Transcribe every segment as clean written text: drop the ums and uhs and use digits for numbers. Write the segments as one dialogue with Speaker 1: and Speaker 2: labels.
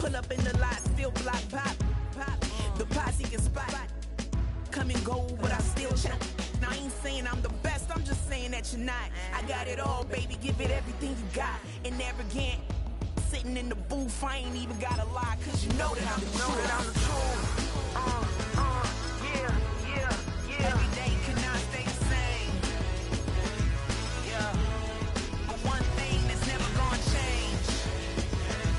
Speaker 1: Pull up in the lot, still block pop. The posse can spot. Come and go, but I still check. Now I ain't saying I'm the best, I'm just saying that you're not. I got it all, baby, give it everything you got. And arrogant, sitting in the booth, I ain't even gotta lie, cause you know that I'm the truth. Yeah. Every day cannot stay the same. Yeah. But one thing that's never gonna change.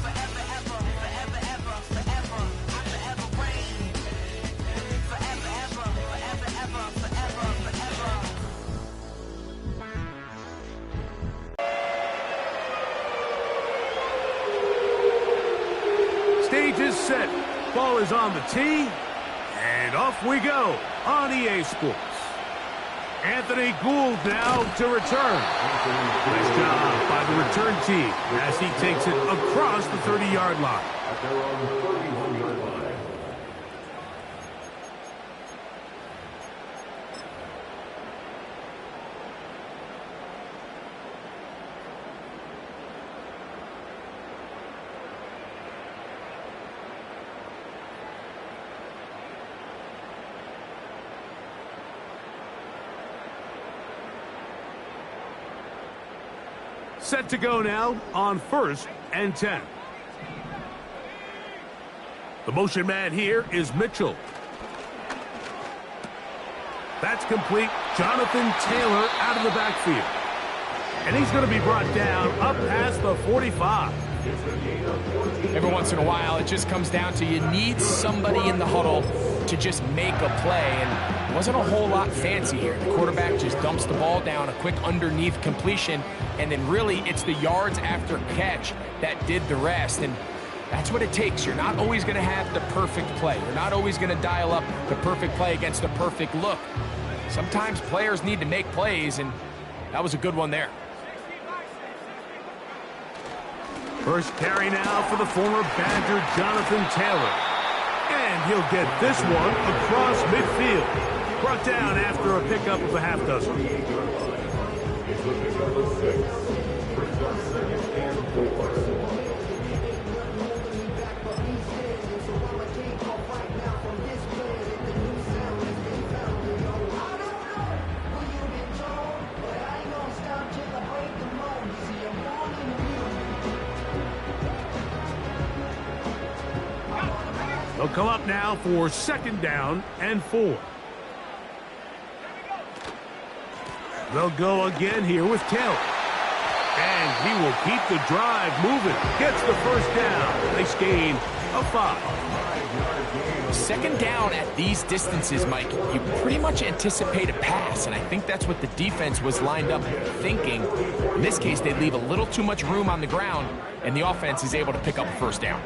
Speaker 1: Forever, ever, forever, ever, forever. I forever reign. Forever, ever, forever, ever, forever, forever.
Speaker 2: Stage is set. Ball is on the tee. And off we go on EA Sports. Anthony Gould now to return. Nice job by the return team as he takes it across the 30-yard line. Set to go now on 1st and 10. The motion man here is Mitchell. That's complete. Jonathan Taylor out of the backfield. And he's going to be brought down up past the 45.
Speaker 3: Every once in a while, it just comes down to you need somebody in the huddle to just make a play, and it wasn't a whole lot fancy here. The quarterback just dumps the ball down, a quick underneath completion, and then really it's the yards after catch that did the rest, and that's what it takes. You're not always going to have the perfect play. You're not always going to dial up the perfect play against the perfect look. Sometimes players need to make plays, and that was a good one there.
Speaker 2: First carry now for the former Badger, Jonathan Taylor. And he'll get this one across midfield. Brought down after a pickup of a half dozen. They'll come up now for 2nd down and 4. They'll go again here with Taylor. And he will keep the drive moving. Gets the first down. Nice gain of 5.
Speaker 3: 2nd down at these distances, Mike, you pretty much anticipate a pass, and I think that's what the defense was lined up thinking. In this case, they leave a little too much room on the ground, and the offense is able to pick up a first down.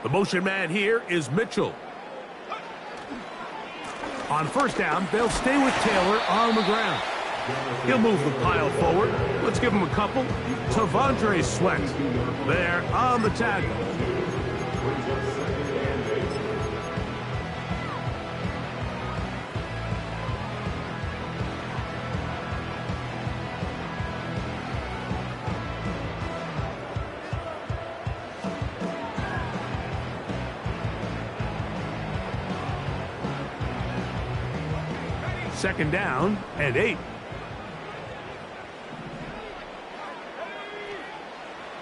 Speaker 2: The motion man here is Mitchell. On 1st down, they'll stay with Taylor on the ground. He'll move the pile forward. Let's give him a couple. Tavondre Sweat there on the tackle. Second down and 8.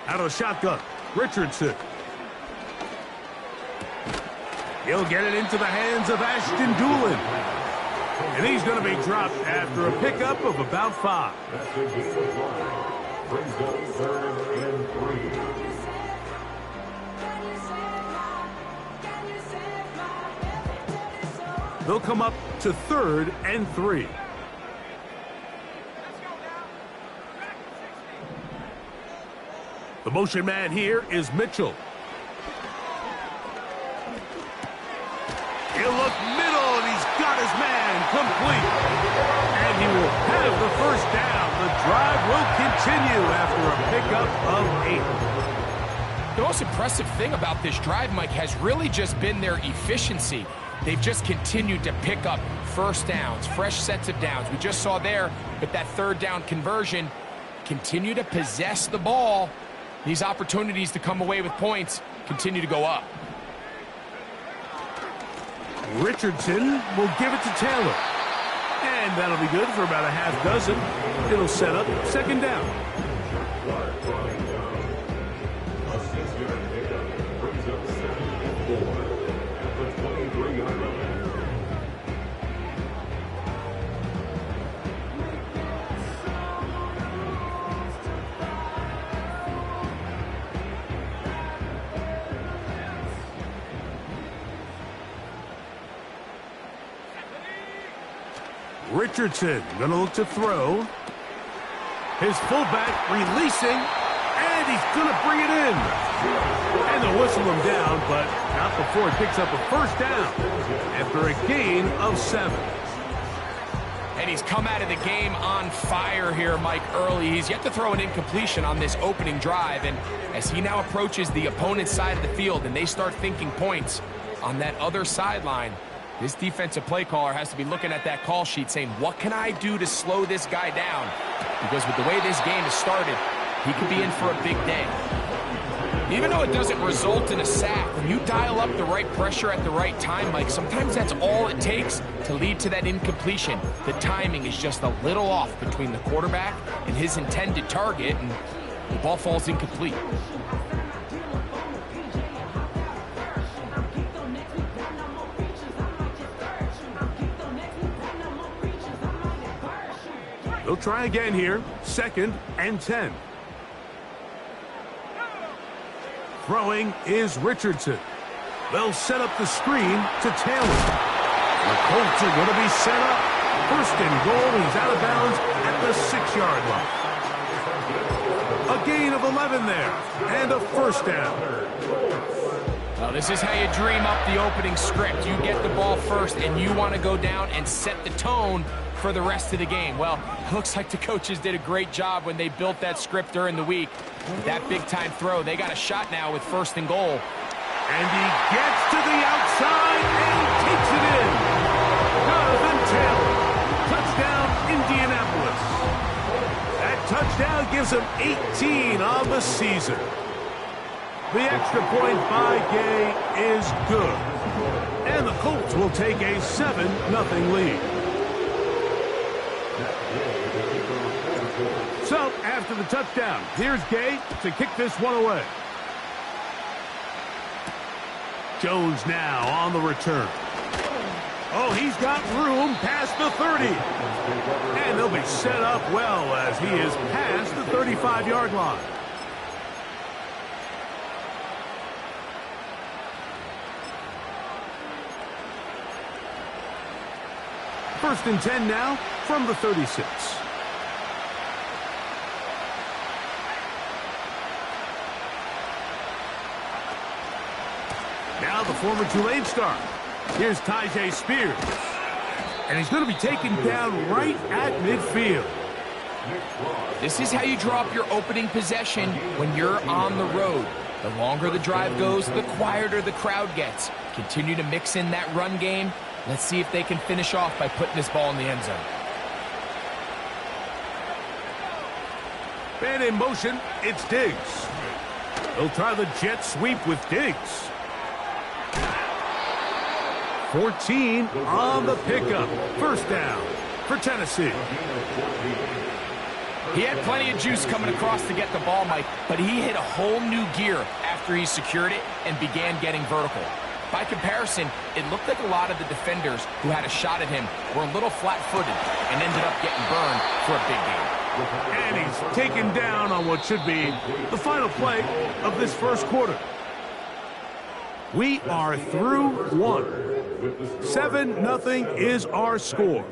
Speaker 2: Out of the shotgun, Richardson. He'll get it into the hands of Ashton Doolin. And he's going to be dropped after a pickup of about 5. They'll come up to 3rd and 3. The motion man here is Mitchell. He'll look middle, and he's got his man complete. And he will have the first down. The drive will continue after a pickup of 8.
Speaker 3: The most impressive thing about this drive, Mike, has really just been their efficiency. They've just continued to pick up first downs, fresh sets of downs. We just saw there with that third down conversion, continue to possess the ball. These opportunities to come away with points continue to go up.
Speaker 2: Richardson will give it to Taylor. And that'll be good for about a half dozen. It'll set up second down. Richardson going to look to throw. His fullback releasing, and he's going to bring it in. And they'll whistle him down, but not before he picks up a first down after a gain of 7.
Speaker 3: And he's come out of the game on fire here, Mike, early. He's yet to throw an incompletion on this opening drive, and as he now approaches the opponent's side of the field and they start thinking points on that other sideline, this defensive play caller has to be looking at that call sheet saying, what can I do to slow this guy down? Because with the way this game has started, he could be in for a big day. Even though it doesn't result in a sack, when you dial up the right pressure at the right time, Mike, sometimes that's all it takes to lead to that incompletion. The timing is just a little off between the quarterback and his intended target, and the ball falls incomplete.
Speaker 2: They'll try again here. 2nd and 10. Throwing is Richardson. They'll set up the screen to Taylor. The Colts are going to be set up. 1st and goal. He's out of bounds at the 6-yard line. A gain of 11 there. And a first down.
Speaker 3: Well, this is how you dream up the opening script. You get the ball first, and you want to go down and set the tone for the rest of the game. Well, it looks like the coaches did a great job when they built that script during the week. With that big-time throw, they got a shot now with 1st and goal.
Speaker 2: And he gets to the outside and takes it in. Jonathan Taylor. Touchdown, Indianapolis. That touchdown gives him 18 on the season. The extra point by Gay is good. And the Colts will take a 7-0 lead. So, after the touchdown, here's Gay to kick this one away. Jones now on the return. Oh, he's got room past the 30. And they'll be set up well as he is past the 35-yard line. First and 10 now from the 36. Now the former Tulane star. Here's Tyjae Spears. And he's going to be taken down right at midfield.
Speaker 3: This is how you draw up your opening possession when you're on the road. The longer the drive goes, the quieter the crowd gets. Continue to mix in that run game. Let's see if they can finish off by putting this ball in the end zone.
Speaker 2: And in motion, it's Diggs. They'll try the jet sweep with Diggs. 14 on the pickup. First down for Tennessee.
Speaker 3: He had plenty of juice coming across to get the ball, Mike, but he hit a whole new gear after he secured it and began getting vertical. By comparison, it looked like a lot of the defenders who had a shot at him were a little flat-footed and ended up getting burned for a big game.
Speaker 2: And he's taken down on what should be the final play of this first quarter. We are through one. 7-0 is our score.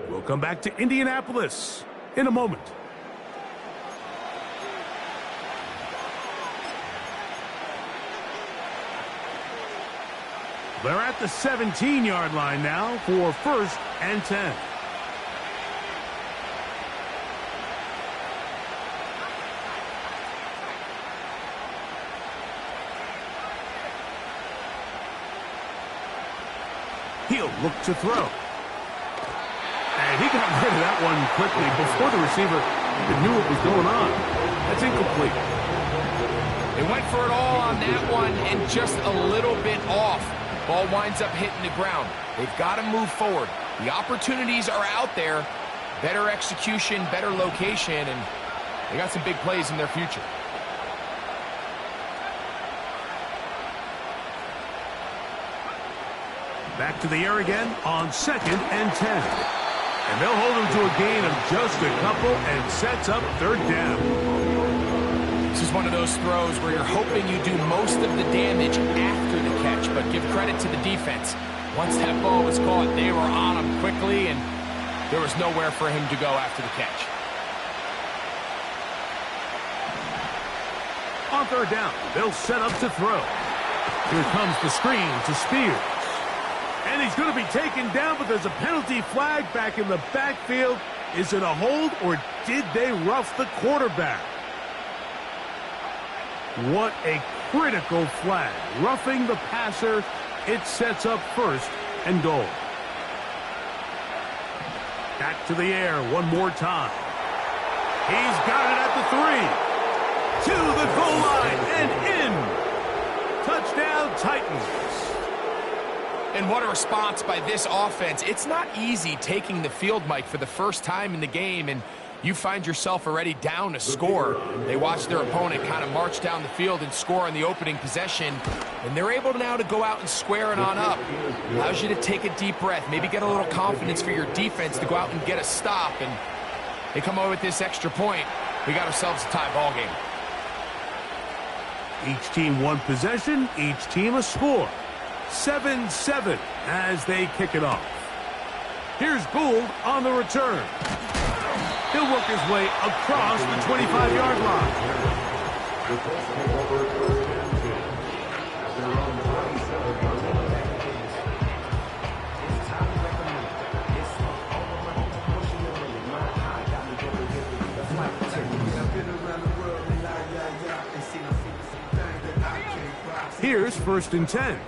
Speaker 2: We'll come back to Indianapolis in a moment. They're at the 17-yard line now for 1st and 10. He'll look to throw. And he got rid of that one quickly before the receiver even knew what was going on. That's incomplete.
Speaker 3: They went for it all on that one and just a little bit off. Ball winds up hitting the ground. They've got to move forward. The opportunities are out there. Better execution, better location, and they got some big plays in their future.
Speaker 2: Back to the air again on 2nd and 10. And they'll hold him to a gain of just a couple and sets up 3rd down.
Speaker 3: This is one of those throws where you're hoping you do most of the damage after the catch, but give credit to the defense. Once that ball was caught, they were on him quickly, and there was nowhere for him to go after the catch.
Speaker 2: On 3rd down, they'll set up to throw. Here comes the screen to Spears. And he's going to be taken down, but there's a penalty flag back in the backfield. Is it a hold, or did they rough the quarterback? What a critical flag. Roughing the passer. It sets up 1st and goal. Back to the air one more time. He's got it at the 3. To the goal line and in. Touchdown, Titans.
Speaker 3: And what a response by this offense. It's not easy taking the field, Mike, for the first time in the game, and you find yourself already down a score. They watch their opponent kind of march down the field and score on the opening possession, and they're able now to go out and square it on up. Allows you to take a deep breath, maybe get a little confidence for your defense to go out and get a stop, and they come over with this extra point. We got ourselves a tie ball game.
Speaker 2: Each team one possession, each team a score. 7-7 as they kick it off. Here's Gould on the return. He'll work his way across the 25-yard line. Here's 1st and 10.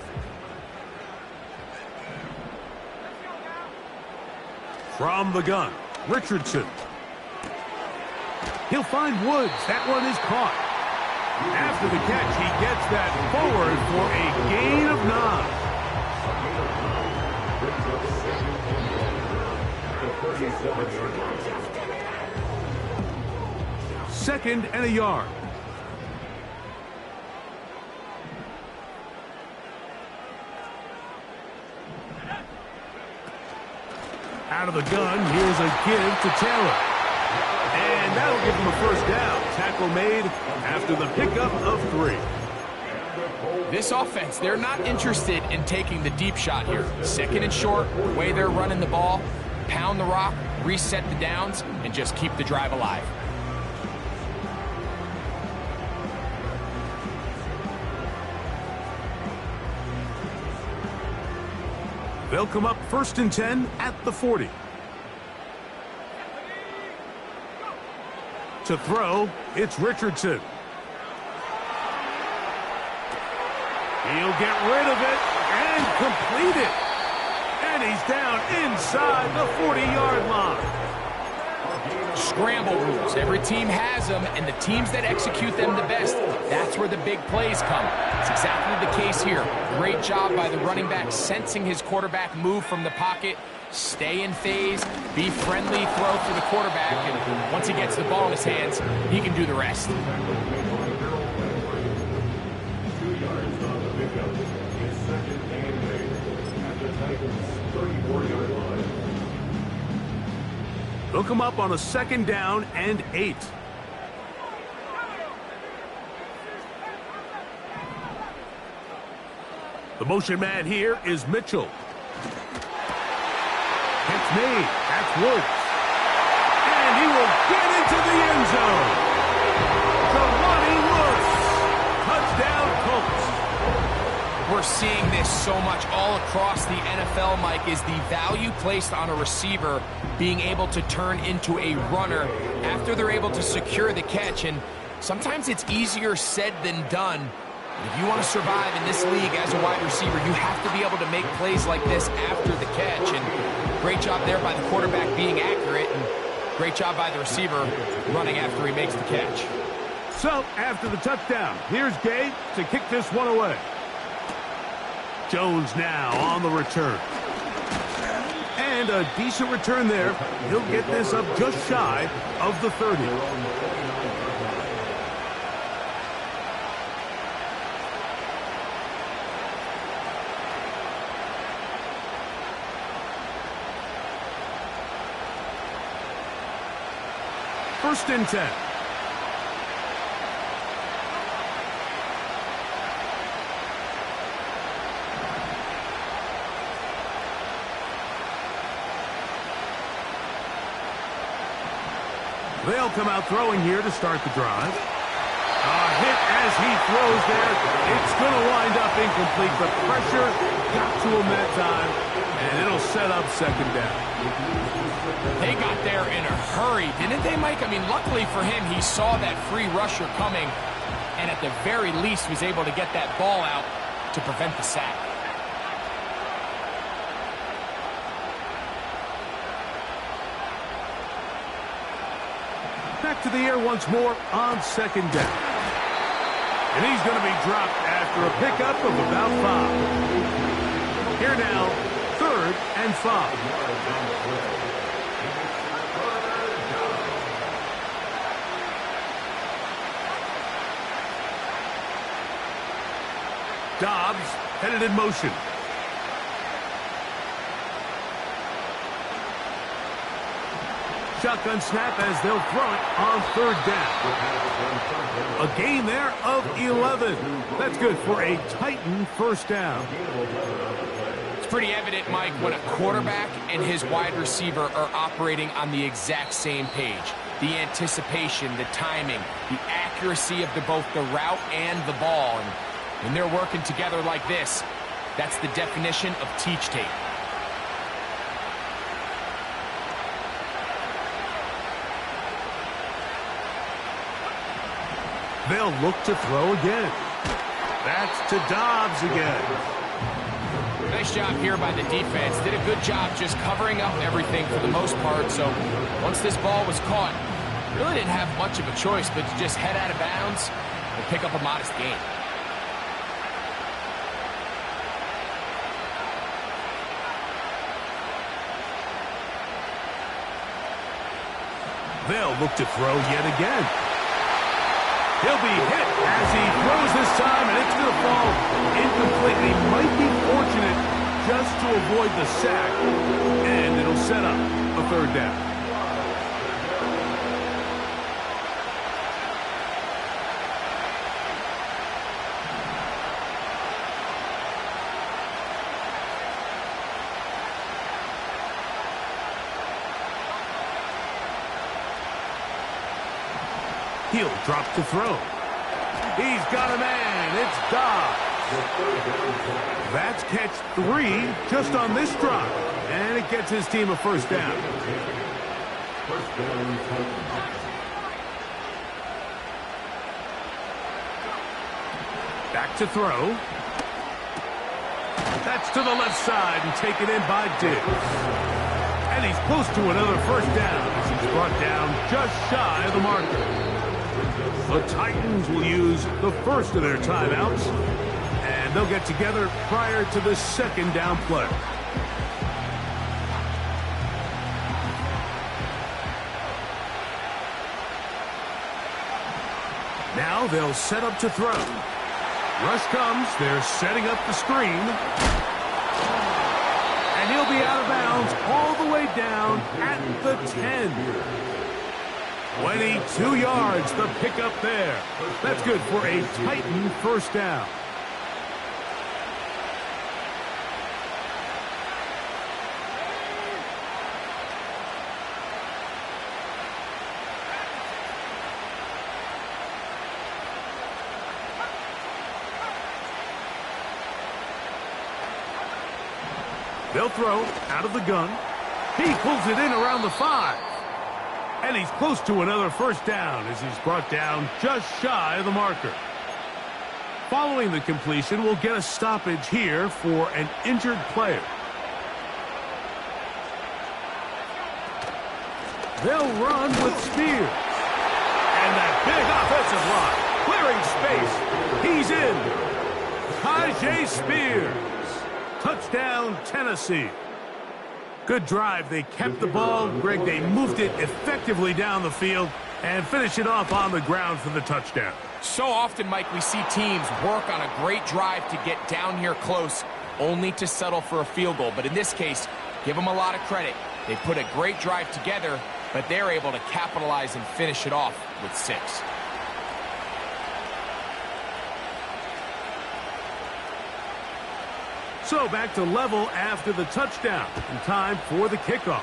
Speaker 2: From the gun, Richardson. He'll find Woods. That one is caught. After the catch, he gets that forward for a gain of 9. 2nd and a yard. Out of the gun, here's a give to Taylor. And that'll give him a 1st down. Tackle made after the pickup of 3.
Speaker 3: This offense, they're not interested in taking the deep shot here. 2nd and short, the way they're running the ball, pound the rock, reset the downs, and just keep the drive alive.
Speaker 2: They'll come up 1st and 10 at the 40. To throw, it's Richardson. He'll get rid of it and complete it. And he's down inside the 40-yard line.
Speaker 3: Scramble rules. Every team has them, and the teams that execute them the best, that's where the big plays come. It's exactly the case here. Great job by the running back sensing his quarterback move from the pocket, stay in phase, be friendly, throw for the quarterback, and once he gets the ball in his hands, he can do the rest.
Speaker 2: They'll come up on a 2nd down and 8. The motion man here is Mitchell. Catch made. That's Woods. And he will get into the end zone. Jelani Woods. Touchdown, Colts.
Speaker 3: We're seeing this so much all across the NFL, Mike, is the value placed on a receiver being able to turn into a runner after they're able to secure the catch. And sometimes it's easier said than done, If you want to survive in this league as a wide receiver, you have to be able to make plays like this after the catch. And great job there by the quarterback being accurate, and great job by the receiver running after he makes the catch.
Speaker 2: So, after the touchdown, here's Gabe to kick this one away. Jones now on the return. And a decent return there. He'll get this up just shy of the 30. First and 10. They'll come out throwing here to start the drive. A hit as he throws there. It's going to wind up incomplete. The pressure got to him that time, and it'll set up second down.
Speaker 3: They got there in a hurry, didn't they, Mike? I mean, luckily for him, he saw that free rusher coming, and at the very least was able to get that ball out to prevent the sack.
Speaker 2: Back to the air once more on second down. And he's going to be dropped after a pickup of about 5. Here now, 3rd and 5. Dobbs headed in motion. Shotgun snap as they'll throw it on 3rd down. A gain there of 11. That's good for a Titan first down.
Speaker 3: It's pretty evident, Mike, when a quarterback and his wide receiver are operating on the exact same page. The anticipation, the timing, the accuracy of both the route and the ball. And when they're working together like this, that's the definition of teach tape.
Speaker 2: They'll look to throw again. That's to Dobbs again.
Speaker 3: Nice job here by the defense. Did a good job just covering up everything for the most part. So once this ball was caught, really didn't have much of a choice but to just head out of bounds and pick up a modest gain.
Speaker 2: They'll look to throw yet again. He'll be hit as he throws this time, and it's going to fall incomplete. He might be fortunate just to avoid the sack, and it'll set up a 3rd down. He'll drop to throw. He's got a man. It's Dobbs. That's catch 3 just on this drive. And it gets his team a first down. Back to throw. That's to the left side and taken in by Diggs. And he's close to another first down as he's brought down just shy of the marker. The Titans will use the first of their timeouts, and they'll get together prior to the second down play. Now they'll set up to throw. Rush comes. They're setting up the screen. And he'll be out of bounds all the way down at the 10. 22 yards, the pickup there. That's good for a Titan first down. They'll throw out of the gun. He pulls it in around the 5. And he's close to another first down as he's brought down just shy of the marker. Following the completion, we'll get a stoppage here for an injured player. They'll run with Spears. And that big offensive line, clearing space. He's in. Tajay Spears. Touchdown, Tennessee. Good drive. They kept the ball. Greg, they moved it effectively down the field and finish it off on the ground for the touchdown.
Speaker 3: So often, Mike, we see teams work on a great drive to get down here close, only to settle for a field goal. But in this case, give them a lot of credit. They put a great drive together, but they're able to capitalize and finish it off with 6.
Speaker 2: So back to level after the touchdown, and time for the kickoff.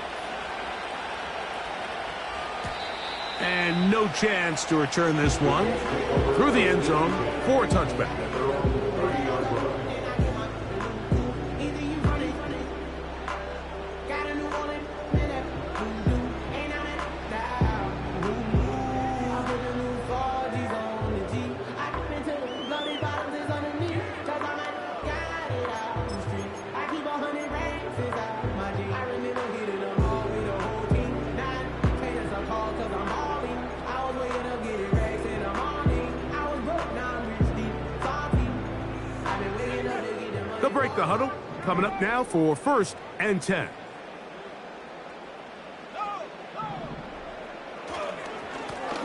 Speaker 2: And no chance to return this one through the end zone for a touchback. They'll break the huddle. Coming up now for 1st and 10.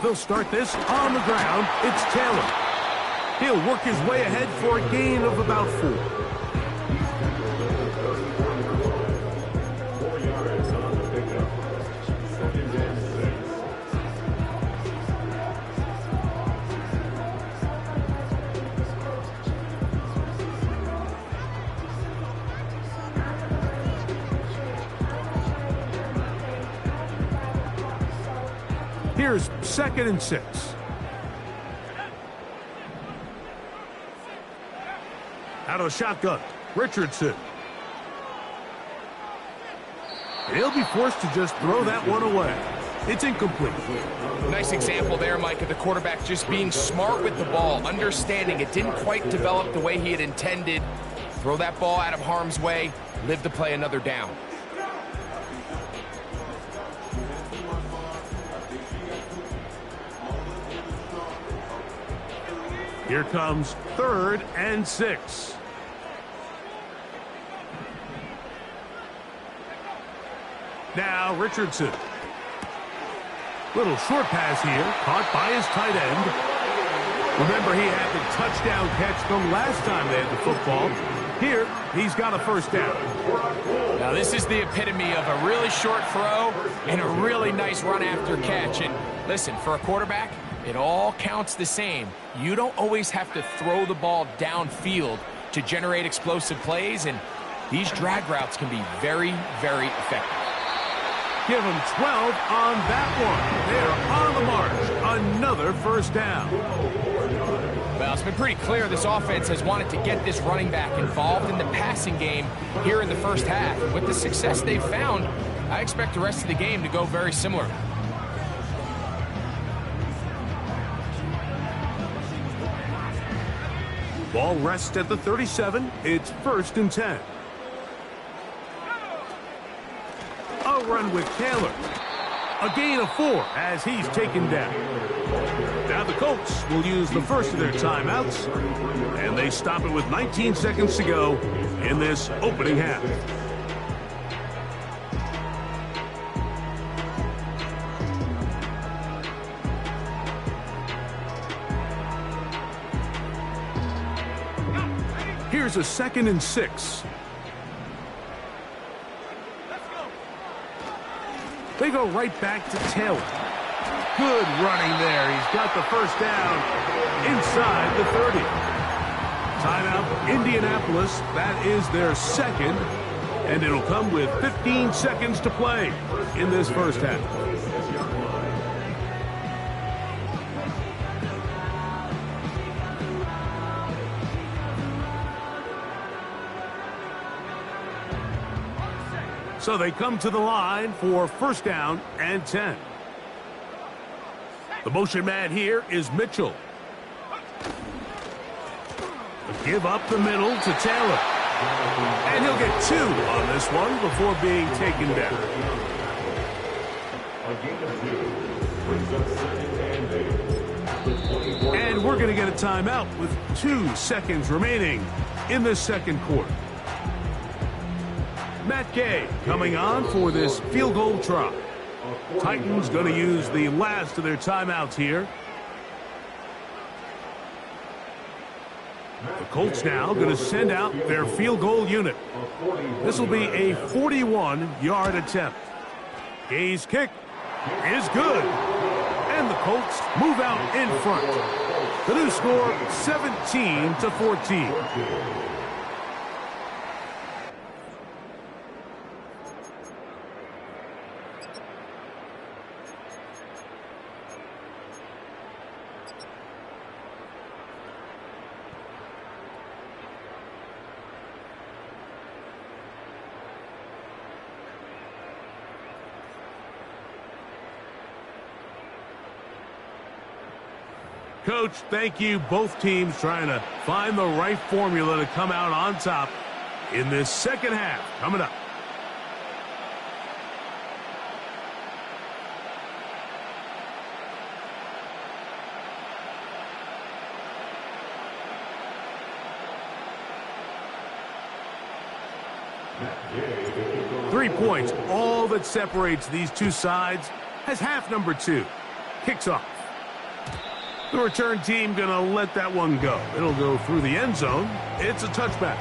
Speaker 2: They'll start this on the ground. It's Taylor. He'll work his way ahead for a gain of about 4.
Speaker 4: 4 yards on the pickup. 2nd and 6.
Speaker 2: Here's 2nd and 6. Out of the shotgun, Richardson. He'll be forced to just throw that one away. It's incomplete.
Speaker 3: Nice example there, Mike, of the quarterback just being smart with the ball, understanding it didn't quite develop the way he had intended. Throw that ball out of harm's way, live to play another down.
Speaker 2: Here comes 3rd and 6. Now Richardson. Little short pass here, caught by his tight end. Remember, he had the touchdown catch the last time they had the football. Here, he's got a 1st down.
Speaker 3: Now, this is the epitome of a really short throw and a really nice run after catch. And listen, for a quarterback, it all counts the same. You don't always have to throw the ball downfield to generate explosive plays, and these drag routes can be very, very effective.
Speaker 2: Give them 12 on that one. They're on the march. Another 1st down.
Speaker 3: Well, it's been pretty clear this offense has wanted to get this running back involved in the passing game here in the 1st half. And with the success they've found, I expect the rest of the game to go very similar.
Speaker 2: Ball rests at the 37. It's 1st and 10. A run with Taylor. A gain of 4 as he's taken down. Now the Colts will use the first of their timeouts, and they stop it with 19 seconds to go in this opening half. Here's a 2nd and 6. They go right back to Taylor. Good running there. He's got the 1st down inside the 30. Timeout, Indianapolis. That is their 2nd, and it'll come with 15 seconds to play in this 1st half. So they come to the line for 1st down and 10. The motion man here is Mitchell. Give up the middle to Taylor. And he'll get 2 on this one before being taken down. And we're going to get a timeout with 2 seconds remaining in the second quarter. Matt Gay coming on for this field goal try. Titans going to use the last of their timeouts here. The Colts now going to send out their field goal unit. This will be a 41-yard attempt. Gay's kick is good. And the Colts move out in front. The new score, 17-14. Coach, thank you. Both teams trying to find the right formula to come out on top in this second half. Coming up. Three points, all that separates these two sides, as half number 2 kicks off. The return team going to let that one go. It'll go through the end zone. It's a touchback.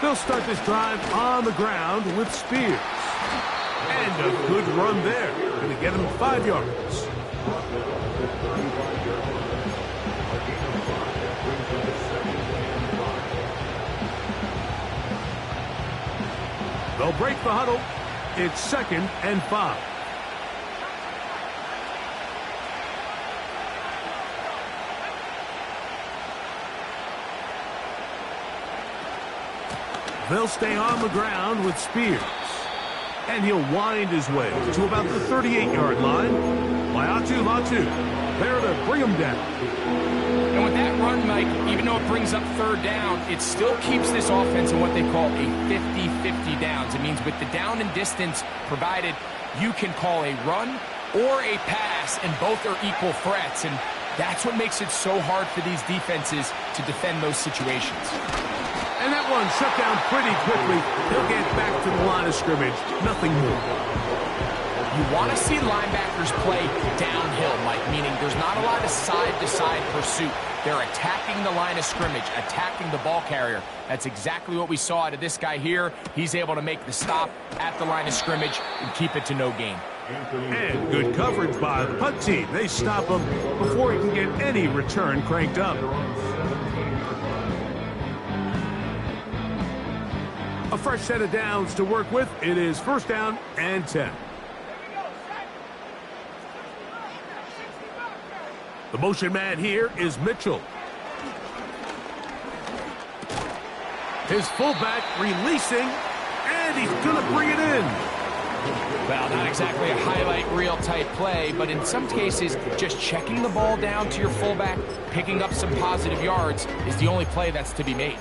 Speaker 2: They'll start this drive on the ground with Spears. And a good run there. Going to get him 5 yards. They'll break the huddle. It's 2nd and 5. They'll stay on the ground with Spears. And he'll wind his way to about the 38-yard line. Latu there to bring him down.
Speaker 3: And with that run, Mike, even though it brings up 3rd down, it still keeps this offense in what they call a 50-50 downs. It means with the down and distance provided, you can call a run or a pass, and both are equal threats. And that's what makes it so hard for these defenses to defend those situations.
Speaker 2: And that one shut down pretty quickly. He'll get back to the line of scrimmage. Nothing more.
Speaker 3: You want to see linebackers play downhill, Mike, meaning there's not a lot of side-to-side pursuit. They're attacking the line of scrimmage, attacking the ball carrier. That's exactly what we saw out of this guy here. He's able to make the stop at the line of scrimmage and keep it to no gain.
Speaker 2: And good coverage by the punt team. They stop him before he can get any return cranked up. A fresh set of downs to work with. It is 1st down and 10. The motion man here is Mitchell. His fullback releasing, and he's going to bring it in.
Speaker 3: Well, not exactly a highlight reel type play, but in some cases, just checking the ball down to your fullback, picking up some positive yards is the only play that's to be made.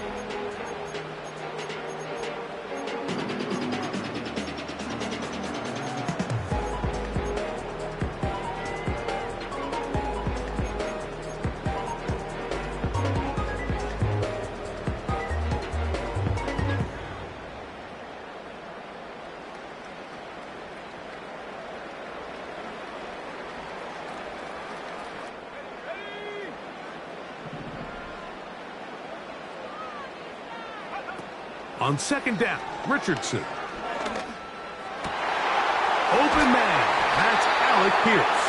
Speaker 2: On 2nd down, Richardson. Open man. That's Alec Pierce.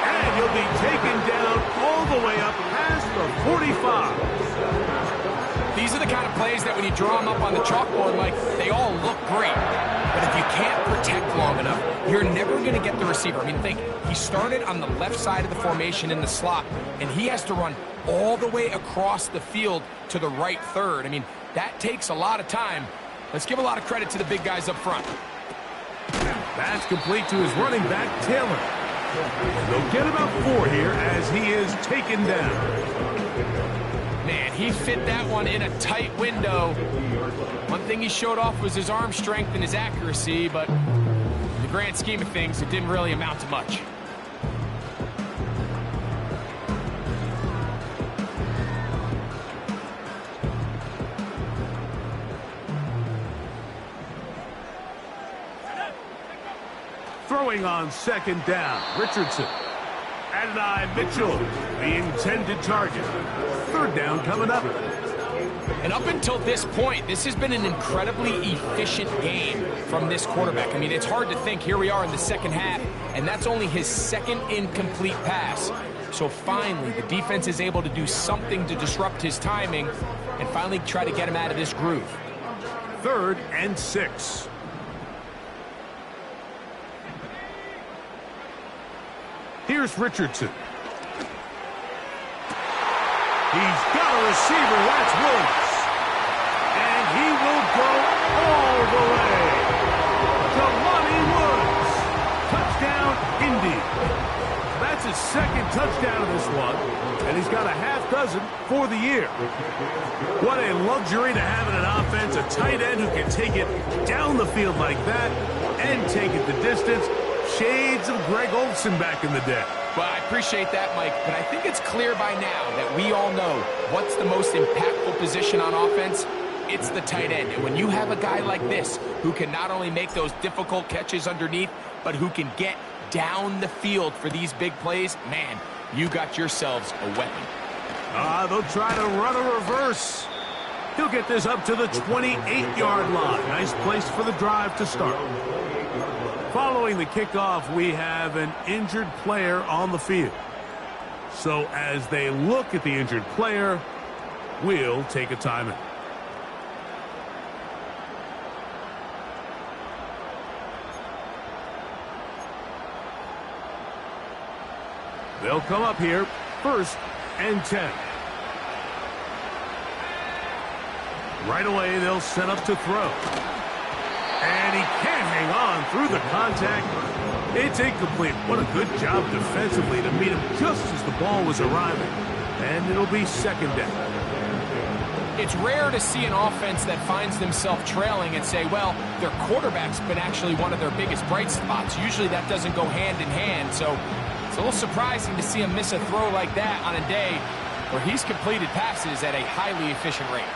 Speaker 2: And he'll be taken down all the way up past the 45.
Speaker 3: These are the kind of plays that when you draw them up on the chalkboard, like, they all look great. But if you can't protect long enough, you're never going to get the receiver. I mean, think, he started on the left side of the formation in the slot, and he has to run all the way across the field to the right third. I mean, that takes a lot of time. Let's give a lot of credit to the big guys up front.
Speaker 2: That's complete to his running back, Taylor. They'll get about 4 here as he is taken down.
Speaker 3: Man, he fit that one in a tight window. One thing he showed off was his arm strength and his accuracy, but in the grand scheme of things, it didn't really amount to much.
Speaker 2: Throwing on second down, Richardson. Adonai Mitchell, the intended target. Third down coming up.
Speaker 3: And up until this point, this has been an incredibly efficient game from this quarterback. I mean, it's hard to think. Here we are in the second half, and that's only his second incomplete pass. So finally, the defense is able to do something to disrupt his timing and finally try to get him out of this groove.
Speaker 2: 3rd and 6. Here's Richardson. He's got a receiver, that's Woods. And he will go all the way. Jelani Woods. Touchdown, Indy. That's his second touchdown of this one, and he's got a half dozen for the year. What a luxury to have in an offense, a tight end who can take it down the field like that and take it the distance. Shades of Greg Olsen back in the day.
Speaker 3: Well, I appreciate that, Mike, but I think it's clear by now that we all know what's the most impactful position on offense. It's the tight end. And when you have a guy like this who can not only make those difficult catches underneath, but who can get down the field for these big plays, man, you got yourselves a weapon.
Speaker 2: They'll try to run a reverse. He'll get this up to the 28-yard line. Nice place for the drive to start. Following the kickoff, we have an injured player on the field. So as they look at the injured player, we'll take a timeout. They'll come up here, 1st and 10. Right away, they'll set up to throw. And he can't hang on through the contact. It's incomplete. What a good job defensively to meet him just as the ball was arriving. And it'll be 2nd down.
Speaker 3: It's rare to see an offense that finds themselves trailing and say, well, their quarterback's been actually one of their biggest bright spots. Usually that doesn't go hand in hand. So it's a little surprising to see him miss a throw like that on a day where he's completed passes at a highly efficient rate.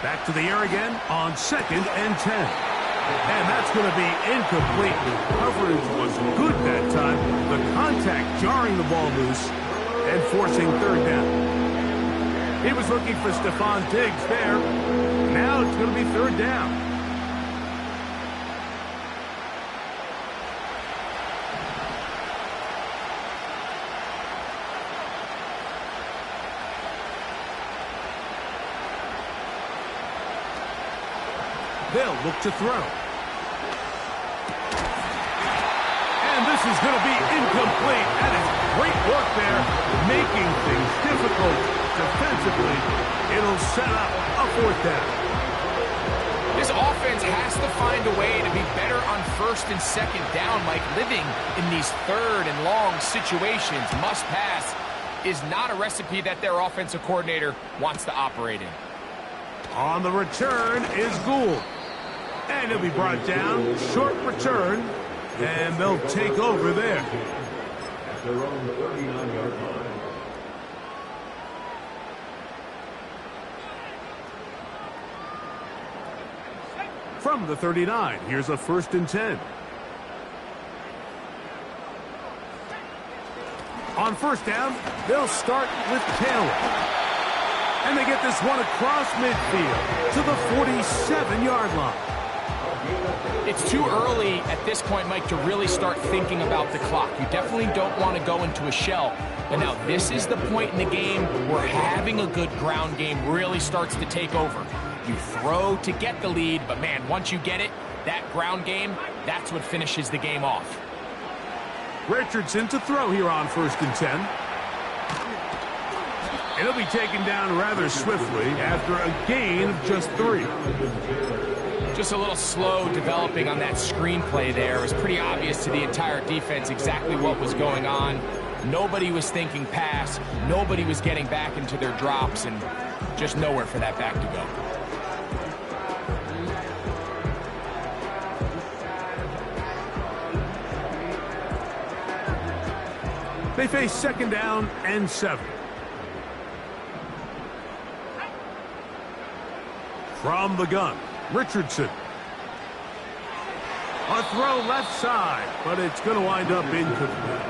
Speaker 2: Back to the air again on 2nd and 10. And that's going to be incomplete. Coverage was good that time. The contact jarring the ball loose and forcing 3rd down. He was looking for Stephon Diggs there. Now it's going to be 3rd down. They'll look to throw. And this is going to be incomplete. And it's great work there, making things difficult defensively. It'll set up a 4th down.
Speaker 3: This offense has to find a way to be better on 1st and 2nd down, Mike. Living in these 3rd and long situations, must pass, is not a recipe that their offensive coordinator wants to operate in.
Speaker 2: On the return is Gould. And he'll be brought down. Short return. And they'll take over there.
Speaker 4: They're on the 39-yard line.
Speaker 2: From the 39, here's a 1st and 10. On 1st down, they'll start with Taylor. And they get this one across midfield to the 47-yard line.
Speaker 3: It's too early at this point, Mike, to really start thinking about the clock. You definitely don't want to go into a shell. But now this is the point in the game where having a good ground game really starts to take over. You throw to get the lead, but man, once you get it, that ground game, that's what finishes the game off.
Speaker 2: Richardson to throw here on 1st and 10. And he'll be taken down rather swiftly after a gain of just 3.
Speaker 3: Just a little slow developing on that screenplay there. It was pretty obvious to the entire defense exactly what was going on. Nobody was thinking pass. Nobody was getting back into their drops, and just nowhere for that back to go.
Speaker 2: They face 2nd down and 7. From the gun, Richardson. A throw left side, but it's going to wind up incomplete.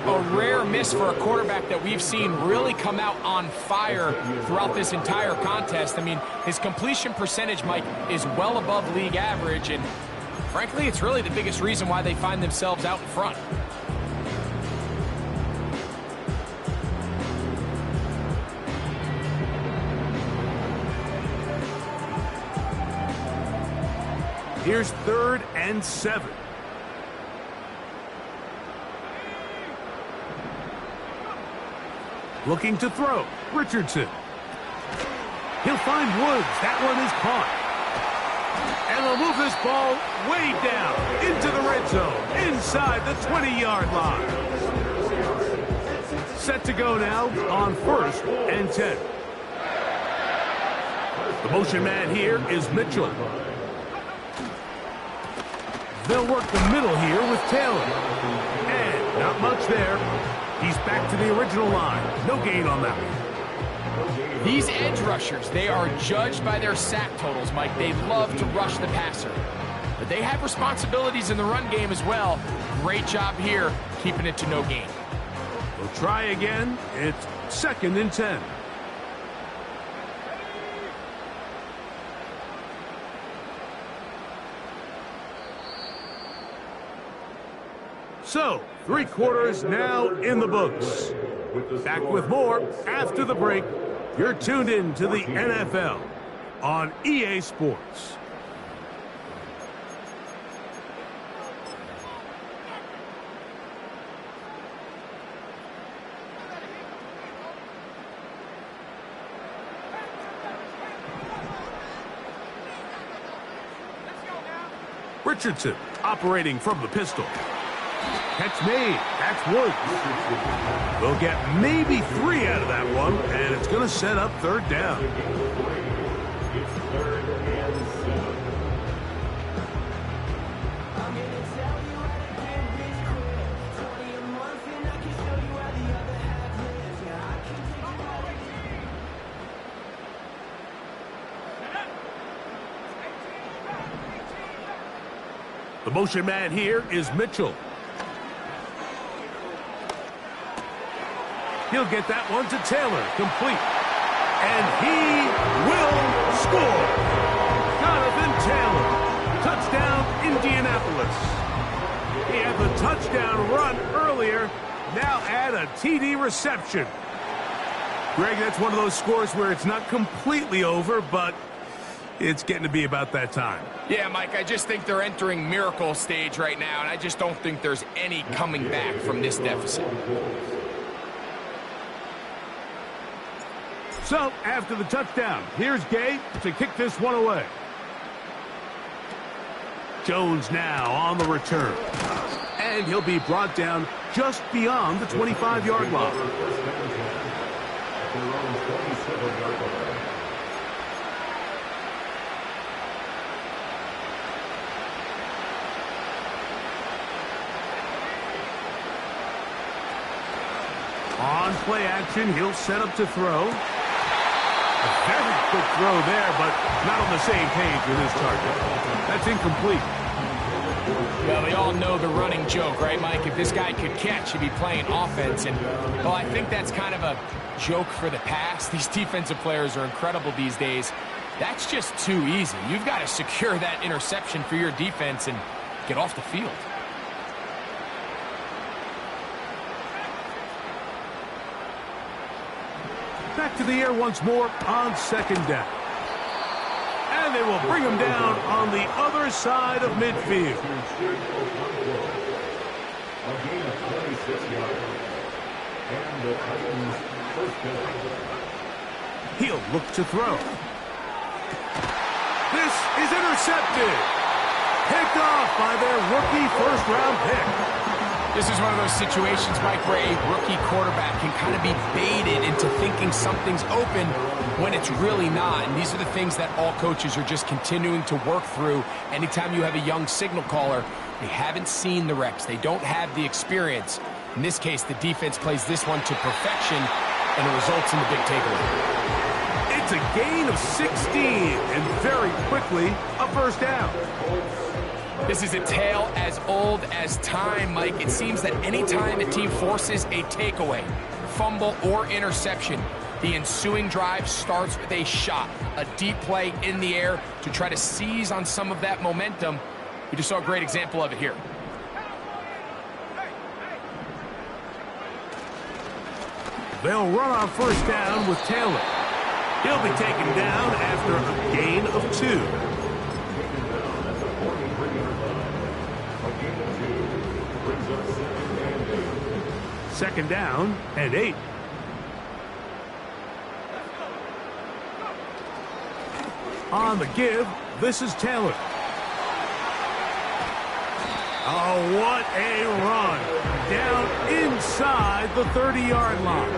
Speaker 3: A rare miss for a quarterback that we've seen really come out on fire throughout this entire contest. I mean, his completion percentage, Mike, is well above league average, and frankly, it's really the biggest reason why they find themselves out in front.
Speaker 2: Here's 3rd and 7. Looking to throw, Richardson. He'll find Woods. That one is caught. And they'll move this ball way down into the red zone, inside the 20-yard line. Set to go now on 1st and 10. The motion man here is Mitchell. They'll work the middle here with Taylor. And not much there. He's back to the original line. No gain on that one.
Speaker 3: These edge rushers, they are judged by their sack totals, Mike. They love to rush the passer. But they have responsibilities in the run game as well. Great job here, keeping it to no gain.
Speaker 2: We'll try again. It's 2nd and 10. So, 3 quarters now in the books. Back with more after the break. You're tuned in to the NFL on EA Sports. Richardson operating from the pistol. Catch made. That's Woods. They'll get maybe 3 out of that one, and it's going to set up 3rd down. The motion man here is Mitchell. He'll get that one to Taylor, complete. And he will score. Jonathan Taylor, touchdown Indianapolis. He had the touchdown run earlier, now add a TD reception. Greg, that's one of those scores where it's not completely over, but it's getting to be about that time.
Speaker 3: Yeah, Mike, I just think they're entering miracle stage right now, and I just don't think there's any coming back from this deficit.
Speaker 2: So, after the touchdown, here's Gay to kick this one away. Jones now on the return. And he'll be brought down just beyond the 25-yard line. On play action, he'll set up to throw. A very quick throw there, but not on the same page with his target. That's incomplete.
Speaker 3: Well, we all know the running joke, right, Mike? If this guy could catch, he'd be playing offense. And, well, I think that's kind of a joke for the past. These defensive players are incredible these days. That's just too easy. You've got to secure that interception for your defense and get off the field.
Speaker 2: Back to the air once more on 2nd down. And they will bring him down on the other side of midfield.
Speaker 4: A gain of 26 yards. And the Titans first down.
Speaker 2: He'll look to throw. This is intercepted. Picked off by their rookie first-round pick.
Speaker 3: This is one of those situations, Mike, where a rookie quarterback can kind of be baited into thinking something's open when it's really not. And these are the things that all coaches are just continuing to work through. Anytime you have a young signal caller, they haven't seen the reps. They don't have the experience. In this case, the defense plays this one to perfection, and it results in the big takeaway.
Speaker 2: It's a gain of 16, and very quickly, a first down.
Speaker 3: This is a tale as old as time, Mike. It seems that anytime a team forces a takeaway, fumble, or interception, the ensuing drive starts with a shot, a deep play in the air to try to seize on some of that momentum. We just saw a great example of it here.
Speaker 2: They'll run on first down with Taylor. He'll be taken down after a gain of 2. Second down and 8. On the give, this is Taylor. Oh, what a run. Down inside the 30-yard line.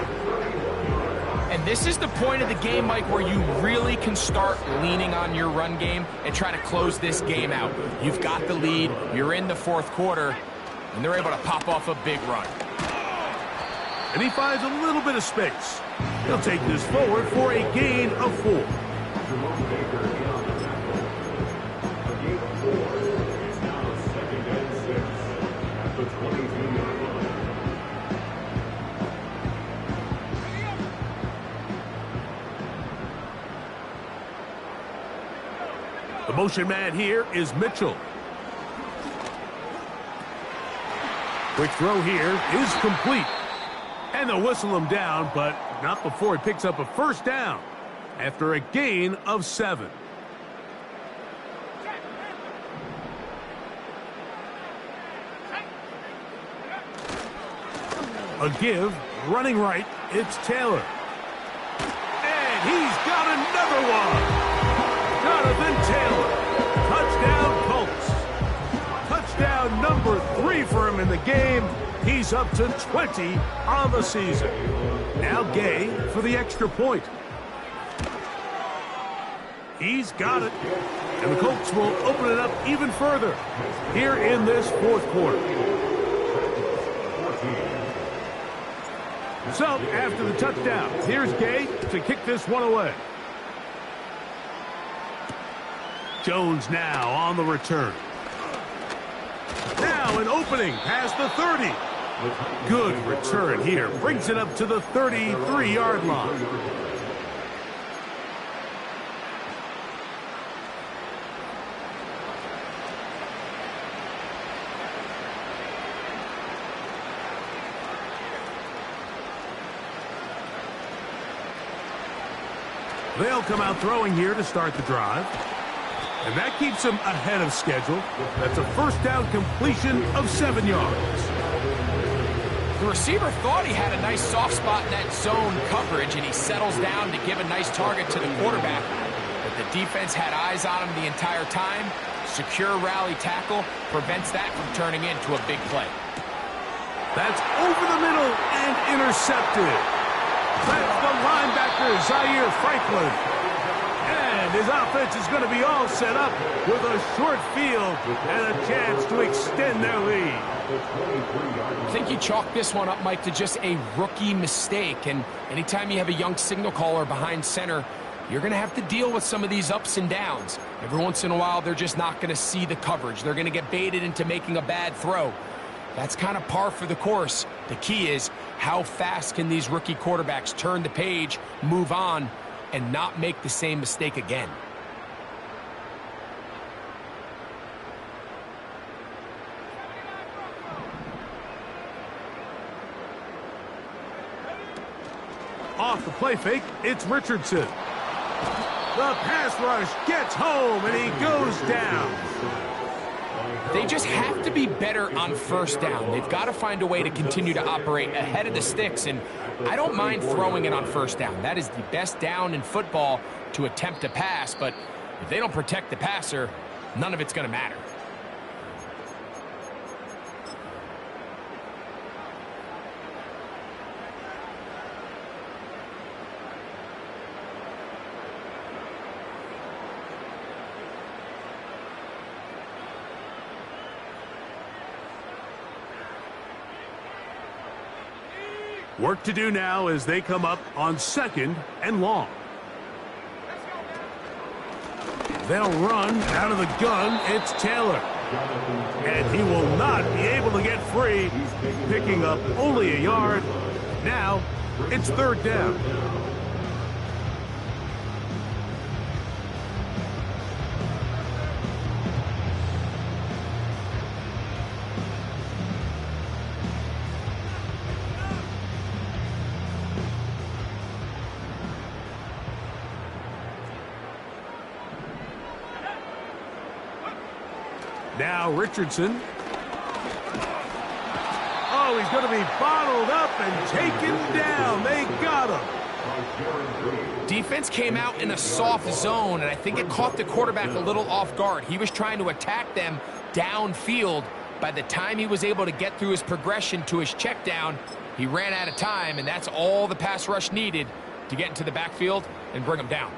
Speaker 3: And this is the point of the game, Mike, where you really can start leaning on your run game and try to close this game out. You've got the lead, you're in the fourth quarter, and they're able to pop off a big run.
Speaker 2: And he finds a little bit of space. He'll take this forward for a gain of 4. The motion man here is Mitchell. Quick throw here is complete. And they'll whistle him down, but not before he picks up a first down after a gain of 7. A give, running right, it's Taylor. And he's got another one. Jonathan Taylor. Touchdown Colts. Touchdown number 3 for him in the game. He's up to 20 on the season. Now Gay for the extra point. He's got it. And the Colts will open it up even further here in this fourth quarter. So, after the touchdown, here's Gay to kick this one away. Jones now on the return. Now an opening past the 30. Good return here. Brings it up to the 33-yard line. They'll come out throwing here to start the drive. And that keeps him ahead of schedule. That's a first down completion of 7 yards.
Speaker 3: The receiver thought he had a nice soft spot in that zone coverage, and he settles down to give a nice target to the quarterback. But the defense had eyes on him the entire time. Secure rally tackle prevents that from turning into a big play.
Speaker 2: That's over the middle and intercepted. That's the linebacker, Zaire Franklin. And his offense is going to be all set up with a short field and a chance to extend their lead.
Speaker 3: I think you chalk this one up, Mike, to just a rookie mistake. And anytime you have a young signal caller behind center, you're going to have to deal with some of these ups and downs. Every once in a while, they're just not going to see the coverage. They're going to get baited into making a bad throw. That's kind of par for the course. The key is how fast can these rookie quarterbacks turn the page, move on, and not make the same mistake again.
Speaker 2: Off the play fake, it's Richardson. The pass rush gets home, and he goes down.
Speaker 3: They just have to be better on first down. They've got to find a way to continue to operate ahead of the sticks, and I don't mind throwing it on first down. That is the best down in football to attempt a pass, but if they don't protect the passer, none of it's going to matter.
Speaker 2: Work to do now as they come up on 2nd and long. They'll run out of the gun. It's Taylor. And he will not be able to get free, picking up only a yard. Now it's 3rd down. Now Richardson. Oh, he's going to be bottled up and taken down. They got him.
Speaker 3: Defense came out in a soft zone, and I think it caught the quarterback a little off guard. He was trying to attack them downfield. By the time he was able to get through his progression to his check down, he ran out of time, and that's all the pass rush needed to get into the backfield and bring him down.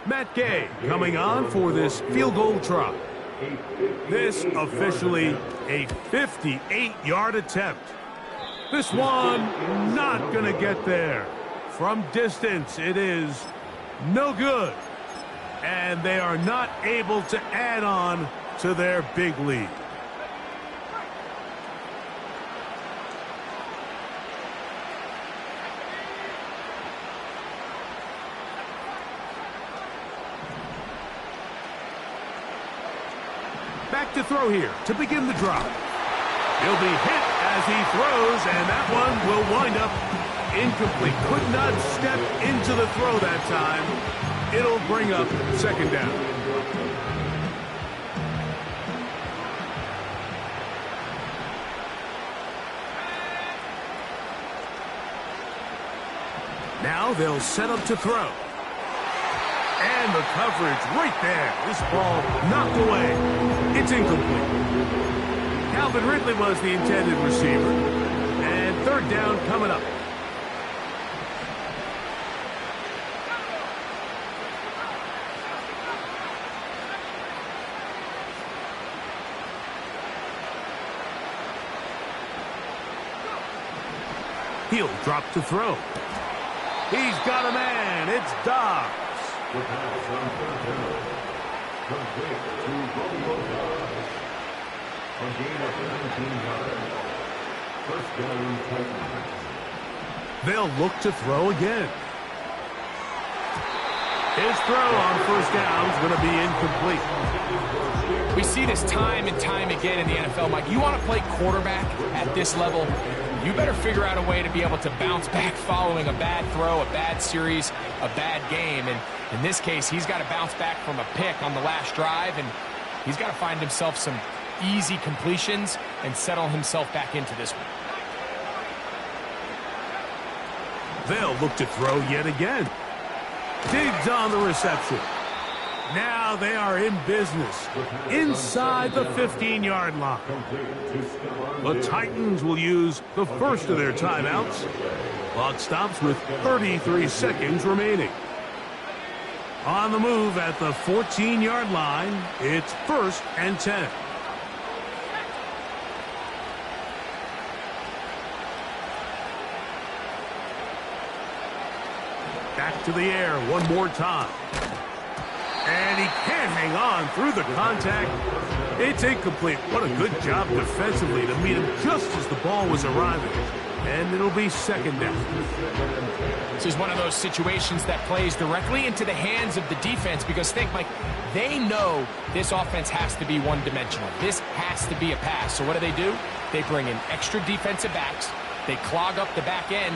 Speaker 2: Matt Gay coming on for this field goal try. This officially a 58-yard attempt. This one not going to get there. From distance, it is no good. And they are not able to add on to their big lead. Back to throw here to begin the drop. He'll be hit as he throws, and that one will wind up incomplete. Could not step into the throw that time. It'll bring up 2nd down. Now they'll set up to throw. And the coverage right there. This ball knocked away. It's incomplete. Calvin Ridley was the intended receiver. And 3rd down coming up. He'll drop to throw. He's got a man. It's Dobbs.
Speaker 4: The pass on 3rd down. Complete to Romeo Dobbs. A gain of 19 yards. 1st down, Titans.
Speaker 2: They'll look to throw again. His throw on 1st down is going to be incomplete.
Speaker 3: We see this time and time again in the NFL, Mike. You want to play quarterback at this level, you better figure out a way to be able to bounce back following a bad throw, a bad series, a bad game. And in this case, he's got to bounce back from a pick on the last drive, and he's got to find himself some easy completions and settle himself back into this one.
Speaker 2: They'll look to throw yet again. Diggs on the reception. Now they are in business inside the 15-yard line. The Titans will use the first of their timeouts. Clock stops with 33 seconds remaining. On the move at the 14-yard line, it's 1st and 10. Back to the air one more time. And he can't hang on through the contact. It's incomplete. What a good job defensively to meet him just as the ball was arriving. and it'll be second down.
Speaker 3: This is one of those situations that plays directly into the hands of the defense because think, Mike, they know this offense has to be one-dimensional. This has to be a pass. So what do? They bring in extra defensive backs. They clog up the back end.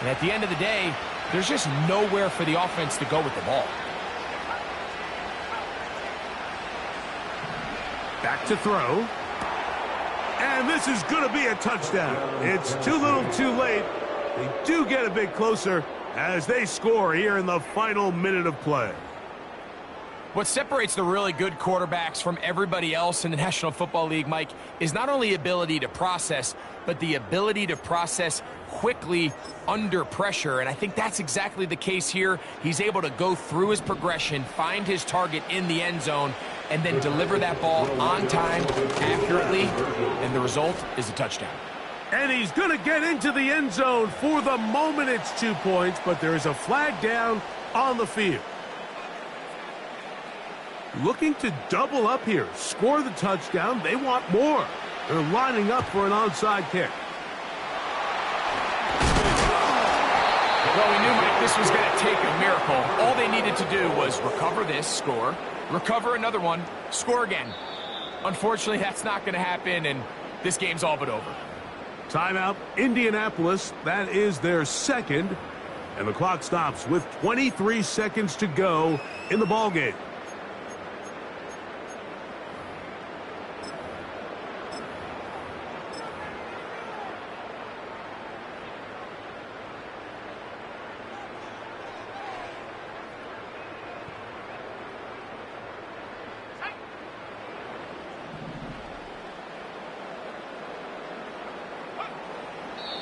Speaker 3: And at the end of the day, there's just nowhere for the offense to go with the ball.
Speaker 2: Back to throw. And this is going to be a touchdown. It's too little too late. They do get a bit closer as they score here in the final minute of play.
Speaker 3: What separates the really good quarterbacks from everybody else in the National Football League, Mike, is not only ability to process, but the ability to process quickly under pressure. And I think that's exactly the case here. He's able to go through his progression, find his target in the end zone, and then deliver that ball on time, accurately, and the result is a touchdown.
Speaker 2: And he's going to get into the end zone. For the moment, it's 2 points, but there is a flag down on the field. Looking to double up here, score the touchdown. They want more. They're lining up for an onside kick.
Speaker 3: Well, we knew, Mike, this was going to take a miracle. All they needed to do was recover this, score, recover another one, score again. Unfortunately, that's not going to happen, and this game's all but over.
Speaker 2: Timeout, Indianapolis. That is their second. And the clock stops with 23 seconds to go in the ballgame.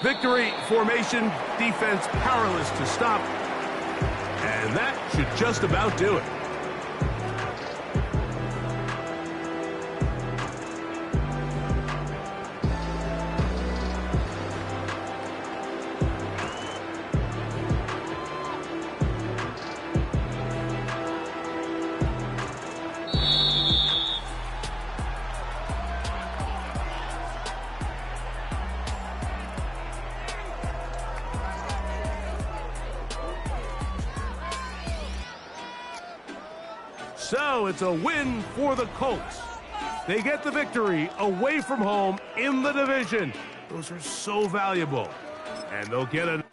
Speaker 2: Victory formation, defense powerless to stop. And that should just about do it. So it's a win for the Colts. They get the victory away from home in the division. Those are so valuable. And they'll get a